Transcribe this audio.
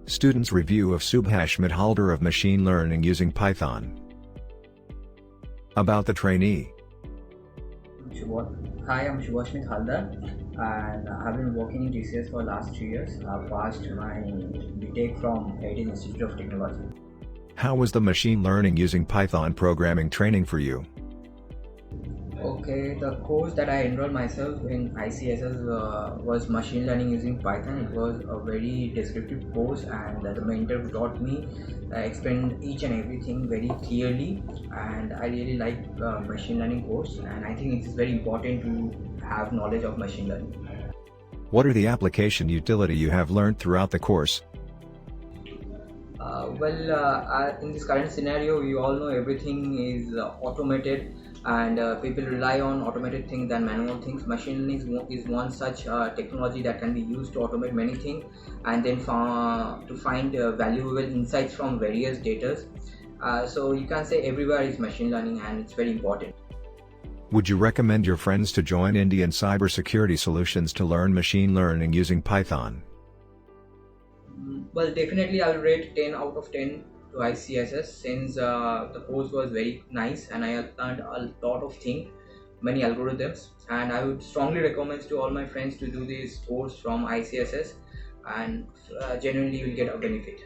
Students' review of Subhasamit Halder of machine learning using Python. About the trainee. Hi, I'm Subhasmit Halder, and I've been working in ICSS for the last 3 years. I've passed my BTech from Heritage Institute of Technology. How was the machine learning using Python programming training for you? Okay, the course that I enrolled myself in ICSS was machine learning using Python. It was a very descriptive course, and the mentor who taught me explained each and everything very clearly, and I really like machine learning course, and I think it's very important to have knowledge of machine learning. What are the application utility you have learned throughout the course? In this current scenario, we all know everything is automated, and people rely on automated things than manual things. Machine learning is one such technology that can be used to automate many things, and then to find valuable insights from various data. So you can say everywhere is machine learning, and it's very important. Would you recommend your friends to join Indian Cybersecurity Solutions to learn machine learning using Python? Well, definitely I will rate 10 out of 10 to ICSS, since the course was very nice and I have learned a lot of things, many algorithms, and I would strongly recommend to all my friends to do this course from ICSS, and genuinely you will get a benefit.